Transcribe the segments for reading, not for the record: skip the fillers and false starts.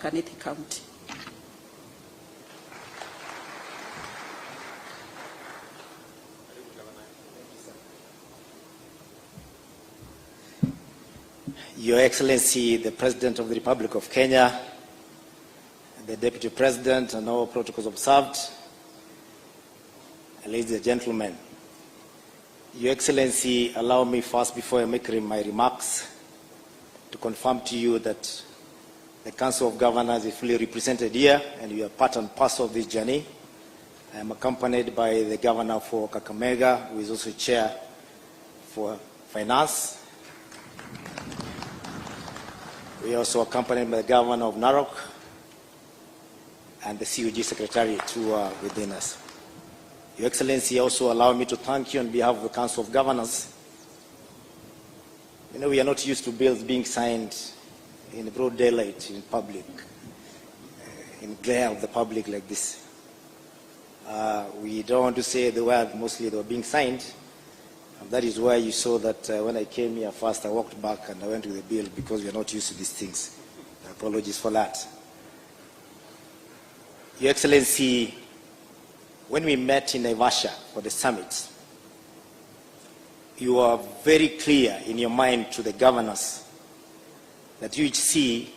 Tharaka Nithi County. Your Excellency, the President of the Republic of Kenya, the Deputy President, and all protocols observed, ladies and gentlemen, Your Excellency, allow me first, before I make my remarks, to confirm to you that the Council of Governors is fully represented here, and you are part and parcel of this journey. I am accompanied by the Governor for Kakamega, who is also Chair for Finance. We are also accompanied by the Governor of Narok and the COG Secretariat who are within us. Your Excellency, also allow me to thank you on behalf of the Council of Governors. You know, we are not used to bills being signed in broad daylight in public, in glare of the public like this. We don't want to say the word, mostly they were being signed. And that is why you saw that when I came here first, I walked back and I went to the bill because we are not used to these things. Apologies for that. Your Excellency, when we met in Naivasha for the summit, you are very clear in your mind to the governors that UHC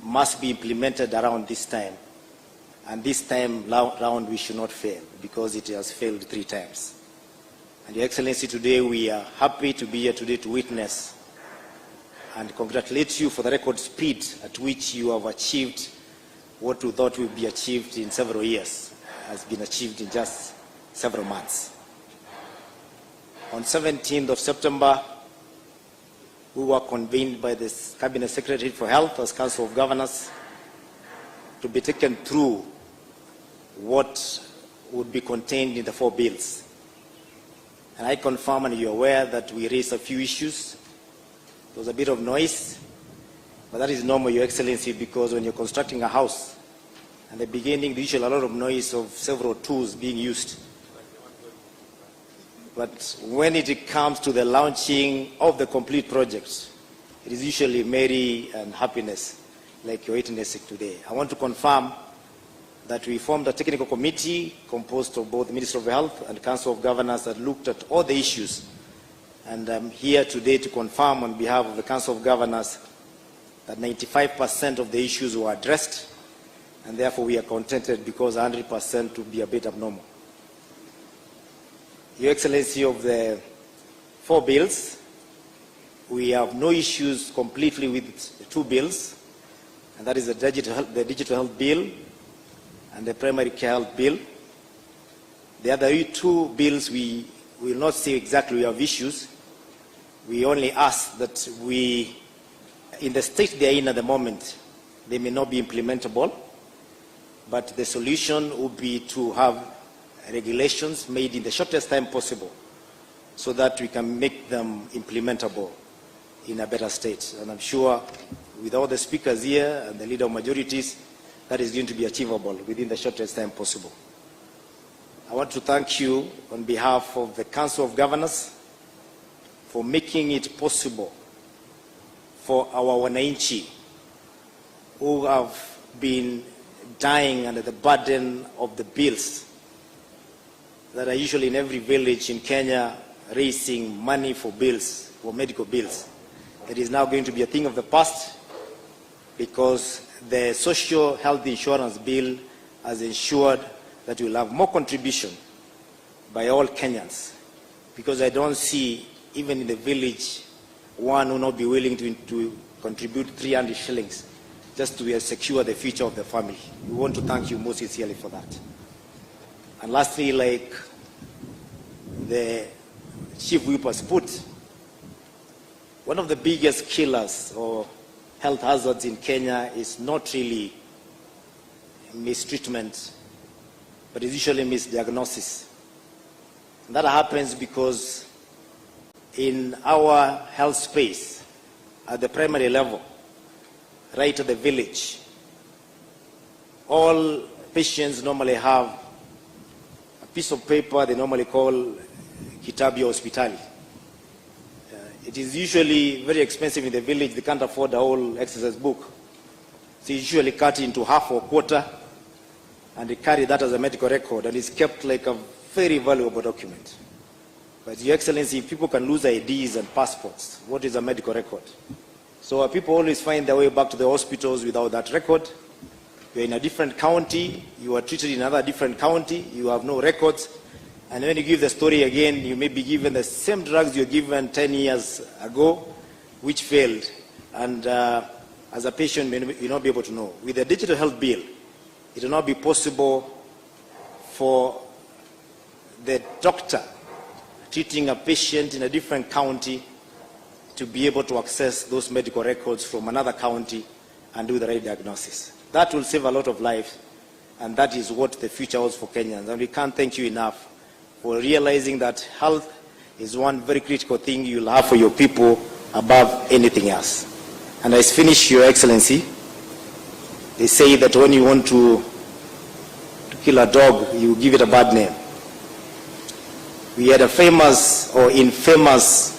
must be implemented around this time. And this time round we should not fail because it has failed 3 times. And Your Excellency, today we are happy to be here today to witness and congratulate you for the record speed at which you have achieved what we thought would be achieved in several years, has been achieved in just several months. On 17th of September, we were convened by the Cabinet Secretary for Health as Council of Governors to be taken through what would be contained in the 4 bills. And I confirm, and you're aware, that we raised a few issues. There was a bit of noise, but that is normal, Your Excellency, because when you're constructing a house, at the beginning, there's usually a lot of noise of several tools being used. But when it comes to the launching of the complete project, it is usually merry and happiness, like you're witnessing today. I want to confirm that we formed a technical committee composed of both the Ministry of Health and Council of Governors that looked at all the issues. And I'm here today to confirm on behalf of the Council of Governors that 95% of the issues were addressed, and therefore we are contented because 100% would be a bit abnormal. Your Excellency, of the 4 bills, we have no issues completely with the 2 bills, and that is the digital health bill and the primary care health bill. The other 2 bills, we will not say exactly we have issues. We only ask that we, in the state they are in at the moment, they may not be implementable, but the solution would be to have regulations made in the shortest time possible so that we can make them implementable in a better state. And I'm sure with all the speakers here and the leader of majorities, that is going to be achievable within the shortest time possible. I want to thank you on behalf of the Council of Governors for making it possible for our wananchi who have been dying under the burden of the bills that are usually in every village in Kenya, raising money for bills, for medical bills. It is now going to be a thing of the past because the social health insurance bill has ensured that we'll have more contribution by all Kenyans, because I don't see, even in the village, one who will not be willing to contribute 300 shillings just to secure the future of the family. We want to thank you most sincerely for that. And lastly, like the Chief Whip has put, one of the biggest killers or health hazards in Kenya is not really mistreatment, but it's usually misdiagnosis. And that happens because in our health space, at the primary level, right at the village, all patients normally have a piece of paper they normally call kitabu hospitali. It is usually very expensive in the village. They can't afford a whole exercise book. So you usually cut it into half or quarter, and they carry that as a medical record, and it's kept like a very valuable document. But Your Excellency, people can lose IDs and passports. What is a medical record? So people always find their way back to the hospitals without that record. You're in a different county, you are treated in another different county, you have no records, and when you give the story again, you may be given the same drugs you were given 10 years ago, which failed. And as a patient, you may not be able to know. With the digital health bill, it will not be possible for the doctor treating a patient in a different county to be able to access those medical records from another county and do the right diagnosis. That will save a lot of lives, and that is what the future holds for Kenyans. And we can't thank you enough for realizing that health is one very critical thing you'll have for your people above anything else. And as finished, Your Excellency, they say that when you want to kill a dog, you give it a bad name. We had a famous or infamous,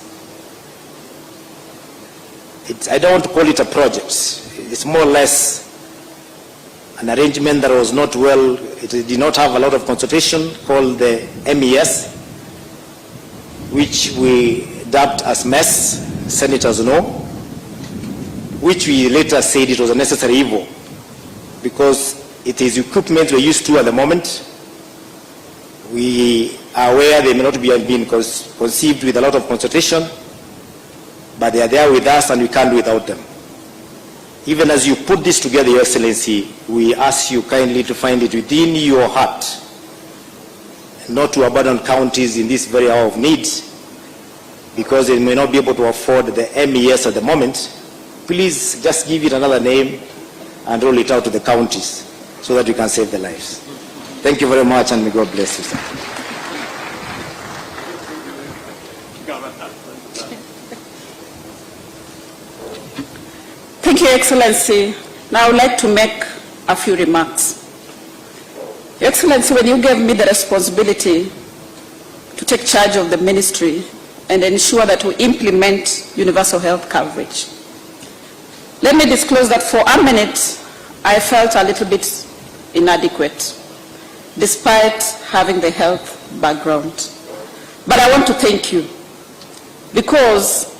I don't want to call it a project, it's more or less an arrangement that was not well, it did not have a lot of consultation, called the MES, which we dubbed as MES, senators know, which we later said it was a necessary evil because it is equipment we're used to at the moment. We are aware they may not be being conceived with a lot of consultation, but they are there with us and we can't do without them. Even as you put this together, Your Excellency, we ask you kindly to find it within your heart, not to abandon counties in this very hour of need, because they may not be able to afford the MES at the moment. Please just give it another name and roll it out to the counties so that you can save the lives. Thank you very much, and may God bless you, sir. Thank you, Excellency. Now I would like to make a few remarks. Your Excellency, when you gave me the responsibility to take charge of the ministry and ensure that we implement universal health coverage, let me disclose that for a minute, I felt a little bit inadequate, despite having the health background. But I want to thank you, because